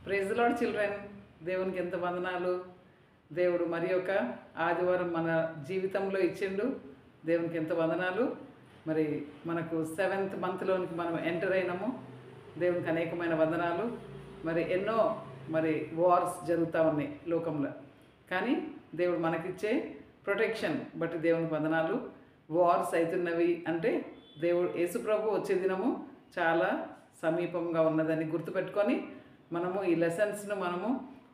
Praise the lord children. దేవునికి ఎంత వందనాలు. దేవుడు మరి ఒక ఆదివారం మన జీవితంలో ఇచ్చిండు. దేవునికి ఎంత వందనాలు. మరి మనకు 7th మంత్లోనికి మనం ఎంటర్ అయినాము. దేవునికి అనేకమైన వందనాలు. మరి ఎన్నో వార్స్ జరుగుతూ ఉన్నాయి లోకంలో, కానీ దేవుడు మనకిచ్చే ప్రొటెక్షన్ బట్టి దేవునికి వందనాలు. వార్స్ అవుతున్నవి అంటే దేవుడు యేసుప్రభు వచ్చే దినము చాలా సమీపంగా ఉన్నదని గుర్తుపెట్టుకొని మనము ఈ లెసన్స్ను మనము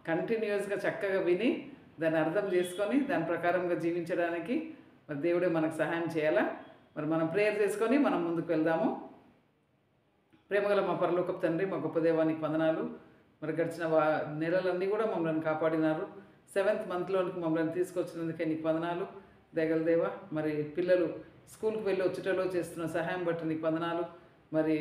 కంటిన్యూస్గా చక్కగా విని దాన్ని అర్థం చేసుకొని దాని ప్రకారంగా జీవించడానికి మరి దేవుడే మనకు సహాయం చేయాలా. మరి మనం ప్రేయర్ చేసుకొని మనం ముందుకు వెళ్దాము. ప్రేమగల మా పరలోకపు తండ్రి, మా గొప్ప దేవానికి వందనాలు. మరి గడిచిన నెలలన్నీ కూడా మమ్మల్ని కాపాడినారు. 7th మంత్లోనికి మమ్మల్ని తీసుకొచ్చినందుకే నీకు వందనాలు. దయగల దేవ, మరి పిల్లలు స్కూల్కి వెళ్ళి వచ్చేటలో చేస్తున్న సహాయం బట్టి నీకు వందనాలు. మరి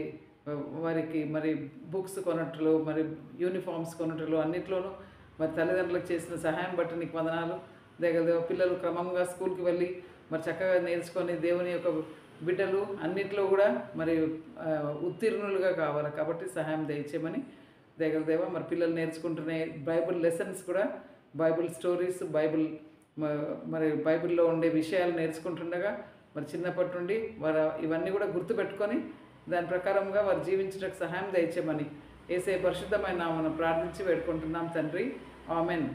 వారికి మరి బుక్స్ కొనట్లు, మరి యూనిఫామ్స్ కొనట్లు, అన్నిట్లోనూ మరి తల్లిదండ్రులకు చేసిన సహాయం బట్టి నీకు వందనాలు. దయగల దేవ, పిల్లలు క్రమంగా స్కూల్కి వెళ్ళి మరి చక్కగా నేర్చుకొని దేవుని యొక్క బిడ్డలు అన్నిట్లో కూడా మరి ఉత్తీర్ణులుగా కావాలి. కాబట్టి సహాయం దయచేయమని దయగల దేవ, మరి పిల్లలు నేర్చుకుంటున్న బైబిల్ లెసన్స్ కూడా, బైబిల్ స్టోరీస్, మరి బైబిల్లో ఉండే విషయాలు నేర్చుకుంటుండగా మరి చిన్నప్పటి నుండి వారు ఇవన్నీ కూడా గుర్తుపెట్టుకొని దాని ప్రకారంగా వారు జీవించడానికి సహాయం దయచేయమని యేసయ్య పరిశుద్ధమైన నామమున ప్రార్థించి వేడుకుంటున్నాం తండ్రి, ఆమెన్.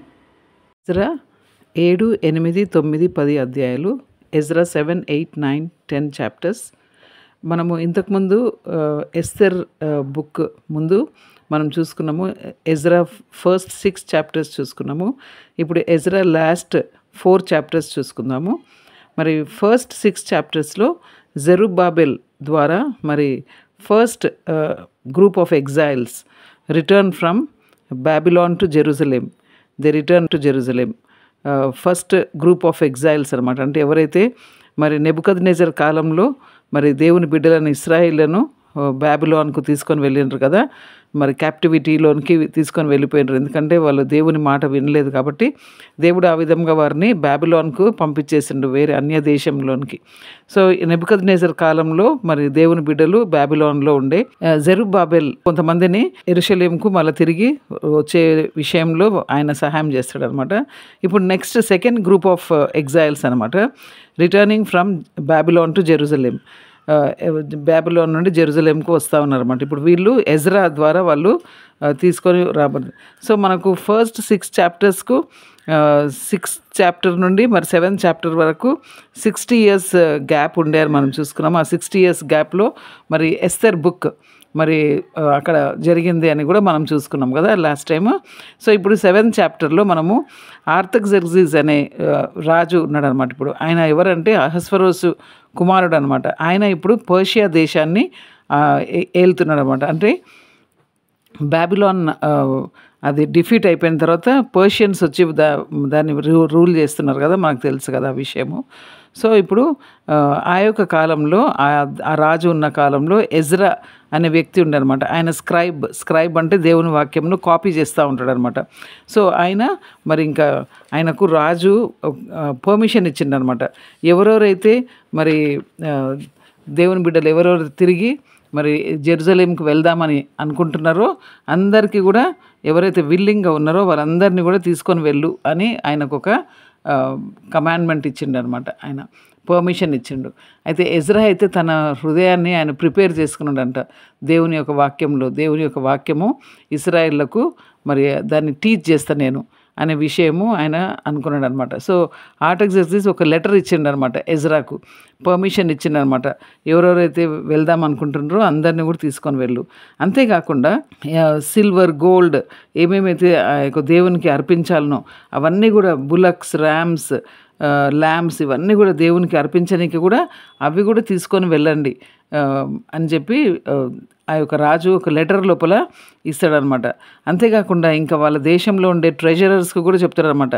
ఎజ్రా 7, 8, 9, 10 అధ్యాయాలు. Ezra 7, 8, 9, 10 chapters. మనము ఇంతకుముందు ఎస్తెర్ బుక్ ముందు మనం చూసుకున్నాము. ఎజ్రా ఫస్ట్ 6 చాప్టర్స్ చూసుకున్నాము. ఇప్పుడు ఎజ్రా లాస్ట్ 4 చాప్టర్స్ చూసుకుందాము. మరి ఫస్ట్ 6 చాప్టర్స్లో జెరుబ్బాబెల్ ద్వారా మరి first group of exiles return from Babylon to Jerusalem. They return to Jerusalem. First group of exiles అనమాట. అంటే ఎవరైతే మరి నెబుకద్నెజర్ కాలంలో మరి దేవుని బిడ్డలను, ఇశ్రాయేళ్లను బ్యాబిలాన్కు తీసుకొని వెళ్ళినారు కదా, మరి క్యాప్టివిటీలోనికి తీసుకొని వెళ్ళిపోయినారు. ఎందుకంటే వాళ్ళు దేవుని మాట వినలేదు కాబట్టి దేవుడు ఆ విధంగా వారిని బ్యాబిలాన్కు పంపించేసిండు, వేరే అన్య దేశంలోనికి. సో నెబుకద్నెజర్ కాలంలో మరి దేవుని బిడ్డలు బ్యాబిలాన్లో ఉండే. జెరుబ్బాబెల్ కొంతమందిని యెరూషలేముకు మళ్ళీ తిరిగి వచ్చే విషయంలో ఆయన సహాయం చేస్తాడు అనమాట. ఇప్పుడు next second group of exiles అనమాట, returning from Babylon to Jerusalem. Babylon నుండి జెరూసలేంకు వస్తూ ఉన్నారన్నమాట. ఇప్పుడు వీళ్ళు ఎజ్రా ద్వారా వాళ్ళు తీసుకొని రాబడి. సో మనకు ఫస్ట్ 6 చాప్టర్స్కు 6th చాప్టర్ నుండి మరి 7th చాప్టర్ వరకు 60 years గ్యాప్ ఉండే మనం చూసుకున్నాము. ఆ 60 years గ్యాప్లో మరి ఎస్తెర్ బుక్ మరి అక్కడ జరిగింది అని కూడా మనం చూసుకున్నాం కదా లాస్ట్ టైము. సో ఇప్పుడు 7th చాప్టర్లో మనము ఆర్తగ్జర్జీస్ అనే రాజు ఉన్నాడు అనమాట. ఇప్పుడు ఆయన ఎవరంటే అహస్వరోసు కుమారుడు అనమాట. ఆయన ఇప్పుడు పర్షియా దేశాన్ని ఏలుతున్నాడు అనమాట. అంటే బ్యాబిలాన్ అది డిఫీట్ అయిపోయిన తర్వాత పర్షియన్స్ వచ్చి దాన్ని రూల్ చేస్తున్నారు కదా, మనకు తెలుసు కదా ఆ విషయము. సో ఇప్పుడు ఆ యొక్క కాలంలో, ఆ రాజు ఉన్న కాలంలో ఎజ్రా అనే వ్యక్తి ఉండనమాట. ఆయన స్క్రైబ్ అంటే దేవుని వాక్యంను కాపీ చేస్తూ ఉంటాడు అనమాట. సో ఆయన మరి ఇంకా ఆయనకు రాజు పర్మిషన్ ఇచ్చిండనమాట. ఎవరెవరైతే మరి దేవుని బిడ్డలు ఎవరెవరు తిరిగి మరి జెరూసలేంకి వెళ్దామని అనుకుంటున్నారో అందరికీ కూడా, ఎవరైతే విల్లింగ్గా ఉన్నారో వాళ్ళందరినీ కూడా తీసుకొని వెళ్ళు అని ఆయనకు ఒక కమాండ్మెంట్ ఇచ్చిండు అనమాట. ఆయన పర్మిషన్ ఇచ్చిండు. అయితే ఎజ్రా అయితే తన హృదయాన్ని ఆయన ప్రిపేర్ చేసుకున్నాడంట దేవుని యొక్క వాక్యంలో. దేవుని యొక్క వాక్యము ఇశ్రాయేళ్లకు మరి దాన్ని టీచ్ చేస్తా నేను అనే విషయము ఆయన అనుకున్నాడు అనమాట. సో ఆర్తగ్జర్జీస్ ఒక లెటర్ ఇచ్చిండు అనమాట ఎజ్రాకు, పర్మిషన్ ఇచ్చిండనమాట. ఎవరెవరైతే వెళ్దాం అనుకుంటున్నారో అందరినీ కూడా తీసుకొని వెళ్ళు. అంతేకాకుండా సిల్వర్, గోల్డ్ ఏమేమైతే దేవునికి అర్పించాలనో అవన్నీ కూడా, బులక్స్, ర్యామ్స్, ల్యాంప్స్ ఇవన్నీ కూడా దేవునికి అర్పించడానికి కూడా అవి కూడా తీసుకొని వెళ్ళండి అని చెప్పి ఆ యొక్క రాజు ఒక లెటర్ లోపల ఇస్తాడనమాట. అంతేకాకుండా ఇంకా వాళ్ళ దేశంలో ఉండే ట్రెజరర్స్కి కూడా చెప్తారనమాట.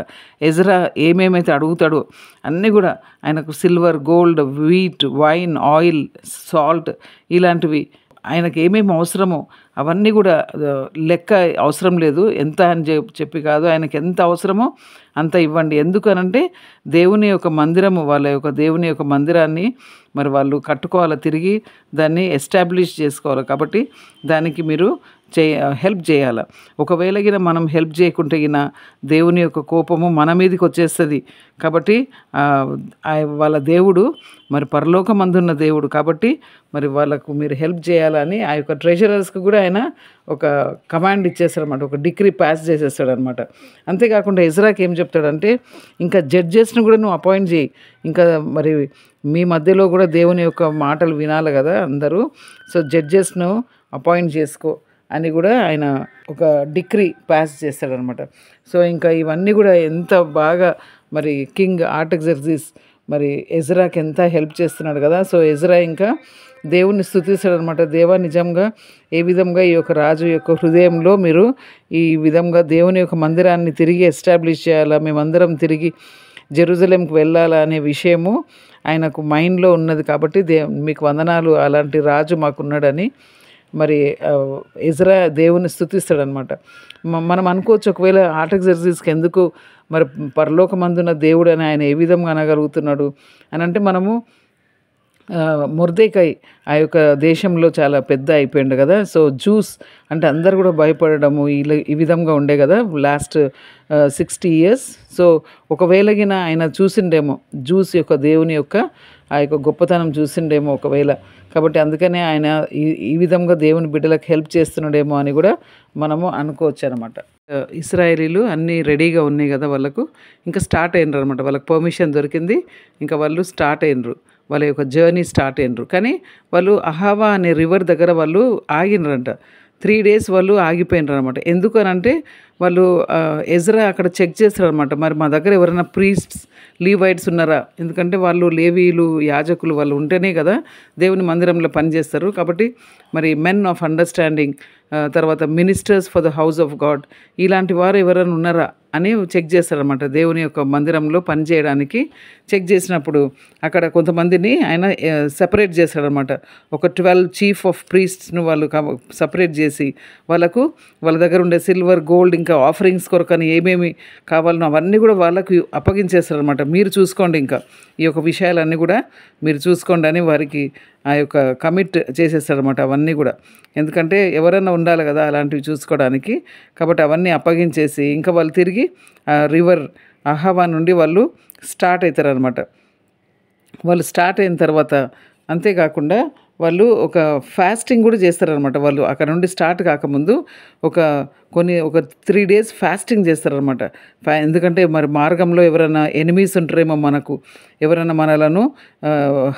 ఎజ్రా ఏమేమైతే అడుగుతాడో అన్నీ కూడా ఆయనకు silver, gold, wheat, wine, oil, salt ఇలాంటివి ఆయనకు ఏమేమి అవసరమో అవన్నీ కూడా లెక్క అవసరం లేదు, ఎంత అని చెప్పి కాదు, ఆయనకి ఎంత అవసరమో అంత ఇవ్వండి. ఎందుకనంటే దేవుని యొక్క మందిరము, వాళ్ళ యొక్క దేవుని యొక్క మందిరాన్ని మరి వాళ్ళు కట్టుకోవాలి, తిరిగి దాన్ని ఎస్టాబ్లిష్ చేసుకోవాలి. కాబట్టి దానికి మీరు హెల్ప్ చేయాలి. ఒకవేళ గిన మనం హెల్ప్ చేయకుంటే గిన దేవుని యొక్క కోపము మన మీదకి వచ్చేస్తుంది. కాబట్టి వాళ్ళ దేవుడు మరి పరలోకమందున్న దేవుడు కాబట్టి మరి వాళ్ళకు మీరు హెల్ప్ చేయాలని ఆ యొక్క ట్రెజరర్స్కి కూడా ఆయన ఒక కమాండ్ ఇచ్చేస్తాడనమాట, ఒక డిక్రీ పాస్ చేసేస్తాడనమాట. అంతేకాకుండా ఎజ్రాకి ఏం చెప్తాడంటే, ఇంకా జడ్జెస్ని కూడా నువ్వు అపాయింట్ చేయి, ఇంకా మరి మీ మధ్యలో కూడా దేవుని యొక్క మాటలు వినాలి కదా అందరూ, సో జడ్జెస్ను అపాయింట్ చేసుకో అని కూడా ఆయన ఒక డిక్రీ పాస్ చేస్తాడనమాట. సో ఇంకా ఇవన్నీ కూడా ఎంత బాగా మరి కింగ్ ఆర్టగ్జర్జిస్ మరి ఎజ్రాకి ఎంత హెల్ప్ చేస్తున్నాడు కదా. సో ఎజ్రా ఇంకా దేవుణ్ణి స్తుతిస్తాడనమాట. దేవా, నిజంగా ఏ విధంగా ఈ యొక్క రాజు యొక్క హృదయంలో మీరు ఈ విధంగా దేవుని యొక్క మందిరాన్ని తిరిగి ఎస్టాబ్లిష్ చేయాలా, మేమందరం తిరిగి జెరూసలేంకి వెళ్ళాలా అనే విషయము ఆయనకు మైండ్లో ఉన్నది కాబట్టి మీకు వందనాలు, అలాంటి రాజు మాకున్నాడని మరి ఎజ్రా దేవుని స్తుతిస్తాడనమాట. మనం అనుకోవచ్చు, ఒకవేళ ఆర్టగ్జర్జిస్కి ఎందుకు మరి పరలోకమందున్న దేవుడు అని ఆయన ఏ విధంగా అనగలుగుతున్నాడు అని అంటే, మనము మొర్దెకై ఆ యొక్క దేశంలో చాలా పెద్ద అయిపోయిండు కదా. సో జూస్ అంటే అందరు కూడా భయపడము ఈ విధంగా ఉండే కదా లాస్ట్ 60 years. సో ఒకవేళగిన ఆయన చూసిండేమో జూస్ యొక్క దేవుని యొక్క ఆ యొక్క గొప్పతనం చూసిండేమో ఒకవేళ, కాబట్టి అందుకనే ఆయన ఈ విధంగా దేవుని బిడ్డలకు హెల్ప్ చేస్తున్నాడేమో అని కూడా మనము అనుకోవచ్చు అనమాట. ఇశ్రాయేలీలు అన్నీ రెడీగా ఉన్నాయి కదా, వాళ్ళకు ఇంకా స్టార్ట్ అయినరు అనమాట. వాళ్ళకి పర్మిషన్ దొరికింది, ఇంకా వాళ్ళు స్టార్ట్ అయినరు, వాళ్ళ యొక్క జర్నీ స్టార్ట్ అయినరు. కానీ వాళ్ళు అహావా అనే రివర్ దగ్గర వాళ్ళు ఆగినరంట. 3 days వాళ్ళు ఆగిపోయినరు అనమాట. ఎందుకనంటే వాళ్ళు ఎజ్రా అక్కడ చెక్ చేస్తారు అనమాట, మరి మా దగ్గర ఎవరైనా ప్రీస్ట్స్ లీవైట్స్ ఉన్నారా, ఎందుకంటే వాళ్ళు లేవీలు యాజకులు వాళ్ళు ఉంటేనే కదా దేవుని మందిరంలో పనిచేస్తారు. కాబట్టి మరి మెన్ ఆఫ్ అండర్స్టాండింగ్, తర్వాత ministers for the house of God, ఇలాంటి వారు ఎవరైనా ఉన్నారా అని చెక్ చేస్తారనమాట. దేవుని యొక్క మందిరంలో పనిచేయడానికి చెక్ చేసినప్పుడు అక్కడ కొంతమందిని ఆయన సెపరేట్ చేస్తాడనమాట. ఒక 12 చీఫ్ ఆఫ్ ప్రీస్ట్స్ను వాళ్ళు సపరేట్ చేసి వాళ్ళకు వాళ్ళ దగ్గర ఉండే సిల్వర్, గోల్డ్, ఇంకా ఆఫరింగ్స్ కొరకని ఏమేమి కావాలనో అవన్నీ కూడా వాళ్ళకు అప్పగించేస్తారనమాట. మీరు చూసుకోండి, ఇంకా ఈ యొక్క విషయాలన్నీ కూడా మీరు చూసుకోండి అని వారికి ఆ యొక్క కమిట్ చేసేస్తారనమాట అవన్నీ కూడా. ఎందుకంటే ఎవరైనా ఉండాలి కదా అలాంటివి చూసుకోవడానికి, కాబట్టి అవన్నీ అప్పగించేసి ఇంకా వాళ్ళు తిరిగి రివర్ అహావా నుండి వాళ్ళు స్టార్ట్ అవుతారనమాట. వాళ్ళు స్టార్ట్ అయిన తర్వాత అంతేకాకుండా వాళ్ళు ఒక ఫాస్టింగ్ కూడా చేస్తారనమాట. వాళ్ళు అక్కడ నుండి స్టార్ట్ కాకముందు ఒక 3 days ఫాస్టింగ్ చేస్తారనమాట. ఎందుకంటే మరి మార్గంలో ఎవరైనా ఎనిమీస్ ఉంటారేమో, మనకు ఎవరైనా మనలను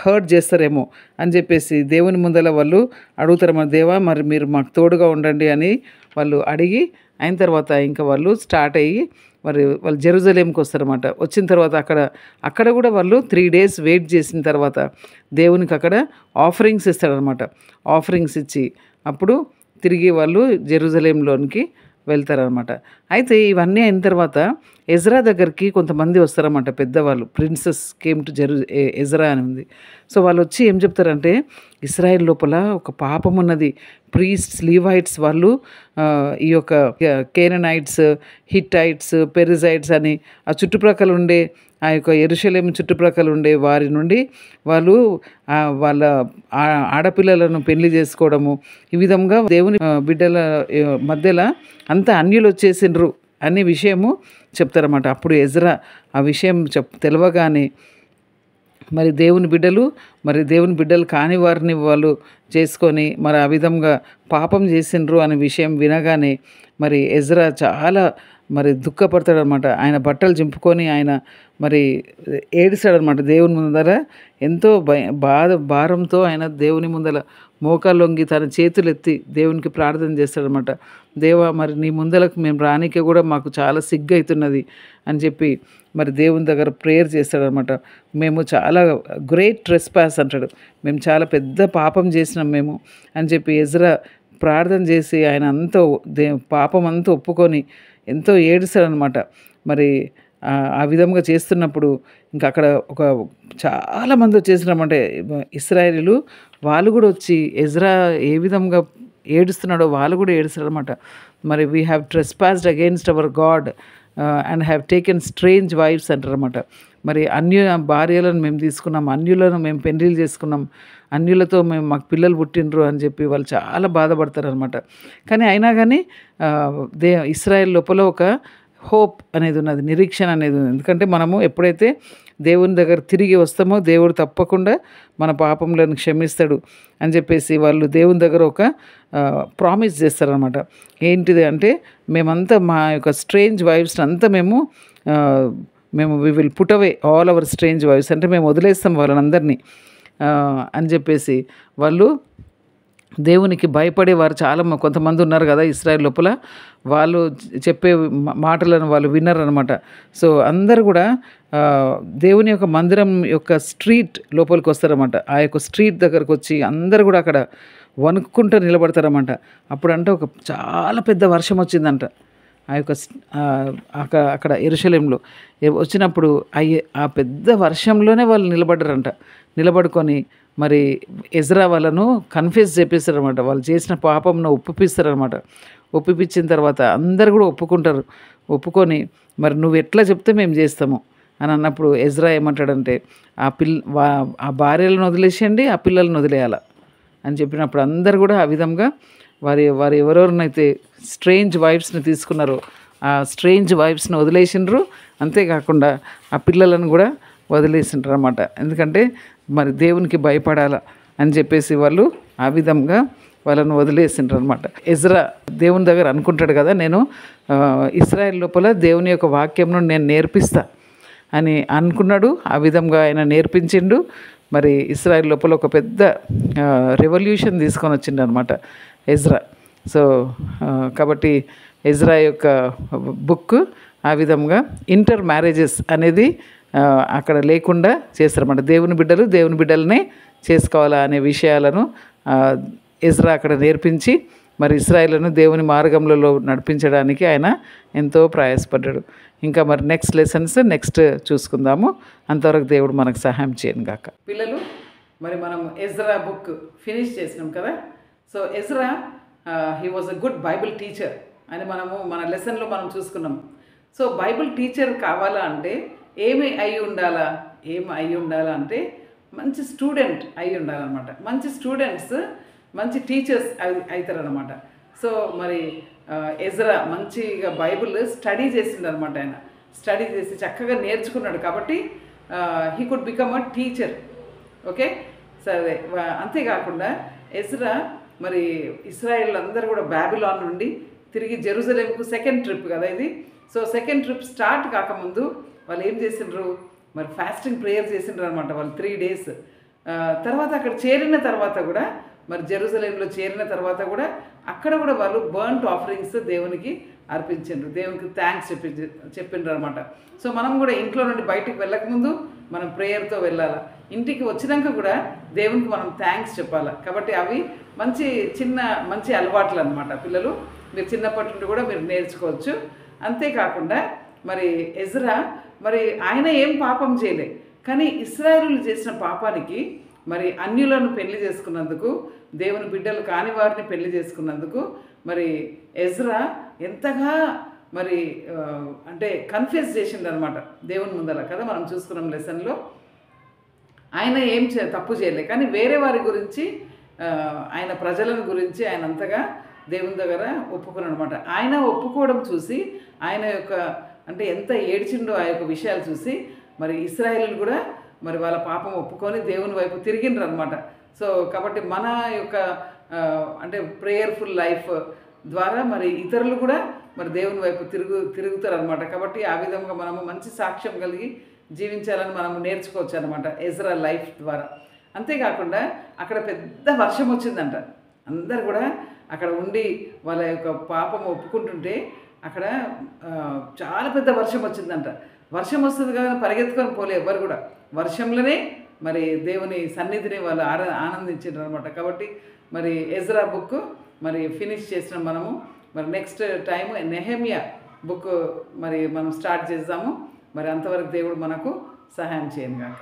హర్ట్ చేస్తారేమో అని చెప్పేసి దేవుని ముందర వాళ్ళు అడుగుతారు, మన దేవా మరి మీరు మాకు తోడుగా ఉండండి అని వాళ్ళు అడిగి అయిన తర్వాత ఇంకా వాళ్ళు స్టార్ట్ అయ్యి మరి వాళ్ళు జెరూసలేంకి వస్తారన్నమాట. వచ్చిన తర్వాత అక్కడ కూడా వాళ్ళు 3 days వెయిట్ చేసిన తర్వాత దేవునికి అక్కడ ఆఫరింగ్స్ ఇస్తారనమాట. ఆఫరింగ్స్ ఇచ్చి అప్పుడు తిరిగి వాళ్ళు జెరూసలేంలోనికి వెళ్తారనమాట. అయితే ఇవన్నీ అయిన తర్వాత ఎజ్రా దగ్గరికి కొంతమంది వస్తారన్నమాట, పెద్దవాళ్ళు. ప్రిన్సెస్ కేమ్ టు ఎజ్రా అని ఉంది. సో వాళ్ళు వచ్చి ఏం చెప్తారంటే, ఇస్రాయేల్ లోపల ఒక పాపం ఉన్నది. ప్రీస్ట్స్, లీవైట్స్ వాళ్ళు ఈ యొక్క కేననైట్స్, హిట్టైట్స్, పెరిజైట్స్ అని ఆ చుట్టుప్రక్కల ఉండే ఆ యొక్క యెరూషలేము చుట్టుప్రక్కల ఉండే వారి నుండి వాళ్ళు వాళ్ళ ఆడపిల్లలను పెళ్లి చేసుకోవడము, ఈ విధంగా దేవుని బిడ్డల మధ్యలో అంతా అన్యులు వచ్చేసిండ్రు అనే విషయము చెప్తారన్నమాట. అప్పుడు ఎజ్రా ఆ విషయం తెలవగానే మరి దేవుని బిడ్డలు కాని వారిని వాళ్ళు చేసుకొని మరి ఆ విధంగా పాపం చేసిండ్రు అనే విషయం వినగానే మరి ఎజ్రా చాలా మరి దుఃఖపడతాడనమాట. ఆయన బట్టలు చింపుకొని ఆయన మరి ఏడుస్తాడనమాట. దేవుని ముందర ఎంతో భారంతో ఆయన దేవుని ముందర మోకాళ్ళొంగి తన చేతులు ఎత్తి దేవునికి ప్రార్థన చేస్తాడనమాట. దేవా మరి నీ ముందలకు మేము రానికే కూడా మాకు చాలా సిగ్గు అవుతున్నది అని చెప్పి మరి దేవుని దగ్గర ప్రేయర్ చేస్తాడనమాట. మేము చాలా గ్రేట్ ట్రెస్పాస్ అంటాడు, మేము చాలా పెద్ద పాపం చేసినాం మేము అని చెప్పి ఎజ్రా ప్రార్థన చేసి ఆయన అంతా పాపం అంతా ఒప్పుకొని ఎంతో ఏడుస్తాడనమాట. మరి ఆ విధంగా చేస్తున్నప్పుడు ఇంకా అక్కడ చాలామంది వచ్చేసినామంటే ఇశ్రాయేలీలు, వాళ్ళు కూడా వచ్చి ఎజ్రా ఏ విధంగా ఏడుస్తున్నాడో వాళ్ళు కూడా ఏడుస్తారనమాట. మరి we have trespassed against our God and have taken strange wives అంటారనమాట. మరి అన్య భార్యలను మేము తీసుకున్నాం, అన్యులను మేము పెళ్లిళ్ళు చేసుకున్నాం అన్యులతో మాకు పిల్లలు పుట్టినరు అని చెప్పి వాళ్ళు చాలా బాధపడతారనమాట. కానీ అయినా కానీ ఇశ్రాయేల్ లోపల ఒక హోప్ అనేది ఉన్నది, నిరీక్షణ అనేది ఉంది. ఎందుకంటే మనము ఎప్పుడైతే దేవుని దగ్గర తిరిగి వస్తామో దేవుడు తప్పకుండా మన పాపములను క్షమిస్తాడు అని చెప్పేసి వాళ్ళు దేవుని దగ్గర ఒక ప్రామిస్ చేస్తారనమాట. ఏంటిది అంటే మేమంతా మా యొక్క స్ట్రేంజ్ వైఫ్స్ అంతా మేము we will put away all our strange wives, అంటే మేము వదిలేస్తాం వాళ్ళని అని చెప్పేసి వాళ్ళు దేవునికి భయపడేవారు చాలా కొంతమంది ఉన్నారు కదా ఇశ్రాయేల్ లోపల. వాళ్ళు చెప్పే మాటలను వాళ్ళు విన్నారనమాట. సో అందరు కూడా దేవుని యొక్క మందిరం యొక్క స్ట్రీట్ లోపలికి వస్తారన్నమాట. ఆ యొక్క స్ట్రీట్ దగ్గరకు వచ్చి అందరు కూడా అక్కడ వణుక్కుంటూ నిలబడతారన్నమాట. అప్పుడంటే ఒక చాలా పెద్ద వర్షం వచ్చిందంట ఆ యొక్క అక్కడ యెరూషలేములో వచ్చినప్పుడు. ఆ పెద్ద వర్షంలోనే వాళ్ళు నిలబడ్డారంట. నిలబడుకొని మరి ఎజ్రా వాళ్ళను కన్ఫ్యూజ్ చేపిస్తారనమాట. వాళ్ళు చేసిన పాపంను ఒప్పిస్తారనమాట. ఒప్పించిన తర్వాత అందరు కూడా ఒప్పుకొని మరి నువ్వు ఎట్లా చెప్తే మేము చేస్తాము అని అన్నప్పుడు ఎజ్రా ఏమంటాడంటే ఆ భార్యలను వదిలేసేయండి, ఆ పిల్లలను వదిలేయాల అని చెప్పినప్పుడు అందరు కూడా ఆ విధంగా వారు ఎవరెవరినైతే స్ట్రేంజ్ వైఫ్స్ని తీసుకున్నారో ఆ స్ట్రేంజ్ వైఫ్స్ని వదిలేసిండ్రు. అంతేకాకుండా ఆ పిల్లలను కూడా వదిలేసిండ్రు అన్నమాట. ఎందుకంటే మరి దేవునికి భయపడాల అని చెప్పేసి వాళ్ళు ఆ విధంగా వాళ్ళను వదిలేసిండ్రు అనమాట. ఎజ్రా దేవుని దగ్గర అనుకుంటాడు కదా, నేను ఇశ్రాయేల్ లోపల దేవుని యొక్క వాక్యంను నేను నేర్పిస్తా అని అనుకున్నాడు. ఆ విధంగా ఆయన నేర్పించిండు. మరి ఇశ్రాయేల్ లోపల ఒక పెద్ద రెవల్యూషన్ తీసుకొని వచ్చిండు అనమాట ఎజ్రా. సో కాబట్టి ఎజ్రా యొక్క బుక్ ఆ విధంగా ఇంటర్ మ్యారేజెస్ అనేది అక్కడ లేకుండా చేస్తారన్నమాట. దేవుని బిడ్డలనే చేసుకోవాలా అనే విషయాలను ఎజ్రా అక్కడ నేర్పించి మరి ఇశ్రాయేలును దేవుని మార్గంలో నడిపించడానికి ఆయన ఎంతో ప్రయాసపడ్డాడు. ఇంకా మరి నెక్స్ట్ లెసన్స్ నెక్స్ట్ చూసుకుందాము. అంతవరకు దేవుడు మనకు సహాయం చేయను గాక. పిల్లలు, మరి మనం ఎజ్రా బుక్ ఫినిష్ చేసినాం కదా. So Ezra he was a good Bible teacher అని మన లెసన్లో మనం చూసుకున్నాం. సో బైబిల్ టీచర్ కావాలా అంటే ఏమి అయి ఉండాలా అంటే మంచి స్టూడెంట్ అయి ఉండాలన్నమాట. మంచి స్టూడెంట్స్ మంచి టీచర్స్ అవుతారనమాట. సో మరి ఎజ్రా మంచిగా బైబిల్ స్టడీ చేసిండనమాట. ఆయన స్టడీ చేసి చక్కగా నేర్చుకున్నాడు కాబట్టి he could become a teacher. Okay, సరే. అంతేకాకుండా ఎజ్రా మరి ఇశ్రాయేల్ అందరూ కూడా బాబిలాన్ నుండి తిరిగి జెరూసలేంకు సెకండ్ ట్రిప్ కదా ఇది. సో సెకండ్ ట్రిప్ స్టార్ట్ కాకముందు వాళ్ళు ఏం చేసిండ్రు, మరి ఫాస్టింగ్ ప్రేయర్ చేసిండ్రు అనమాట వాళ్ళు 3 days. తర్వాత అక్కడ చేరిన తర్వాత కూడా మరి జెరూసలేంలో చేరిన తర్వాత కూడా అక్కడ కూడా వాళ్ళు బర్న్ట్ ఆఫరింగ్స్ దేవునికి అర్పించిండ్రు, దేవునికి థ్యాంక్స్ చెప్పిండ్రు అనమాట. సో మనం కూడా ఇంట్లో నుండి బయటికి వెళ్ళకముందు మనం ప్రేయర్తో వెళ్ళాలి. ఇంటికి వచ్చినాక కూడా దేవునికి మనం థ్యాంక్స్ చెప్పాలి. కాబట్టి అవి మంచి అలవాట్లు అనమాట. పిల్లలు మీరు చిన్నప్పటి నుండి కూడా మీరు నేర్చుకోవచ్చు. అంతేకాకుండా మరి ఎజ్రా మరి ఆయన ఏం పాపం చేయలే, కానీ ఇశ్రాయేలీయులు చేసిన పాపానికి మరి అన్యులను పెళ్లి చేసుకున్నందుకు, దేవుని బిడ్డలు కాని వారిని పెళ్లి చేసుకున్నందుకు మరి ఎజ్రా ఎంతగా మరి అంటే కన్ఫ్యూజ్ చేసిండు అనమాట దేవుని ముందర కదా. మనం చూసుకున్నాం లెసన్లో. ఆయన ఏం తప్పు చేయలే, కానీ వేరే వారి గురించి ఆయన ప్రజలను గురించి ఆయన అంతగా దేవుని దగ్గర ఒప్పుకున్నాడు అనమాట. ఆయన ఒప్పుకోవడం చూసి ఆయన యొక్క అంటే ఎంత ఏడ్చిండో ఆ యొక్క విషయాలు చూసి మరి ఇశ్రాయేలీయులు కూడా మరి వాళ్ళ పాపం ఒప్పుకొని దేవుని వైపు తిరిగిండ్రు అనమాట. సో కాబట్టి మన యొక్క అంటే ప్రేయర్ఫుల్ లైఫ్ ద్వారా మరి ఇతరులు కూడా మరి దేవుని వైపు తిరుగుతారు అనమాట. కాబట్టి ఆ విధంగా మనము మంచి సాక్ష్యం కలిగి జీవించాలని మనం నేర్చుకోవచ్చు అనమాట ఎజ్రా లైఫ్ ద్వారా. అంతేకాకుండా అక్కడ పెద్ద వర్షం వచ్చిందంట. అందరు కూడా అక్కడ ఉండి వాళ్ళ యొక్క పాపం ఒప్పుకుంటుంటే అక్కడ చాలా పెద్ద వర్షం వచ్చిందంట. వర్షం వస్తుంది కదా పరిగెత్తుకొని పోలే ఎవరు కూడా, వర్షంలోనే మరి దేవుని సన్నిధిని వాళ్ళు ఆనందించారు అనమాట. కాబట్టి మరి ఎజ్రా బుక్ మరి ఫినిష్ చేసిన మనము మరి నెక్స్ట్ టైం నెహెమియా బుక్ మరి మనం స్టార్ట్ చేద్దాము. మరి అంతవరకు దేవుడు మనకు సహాయం చేయను గాక.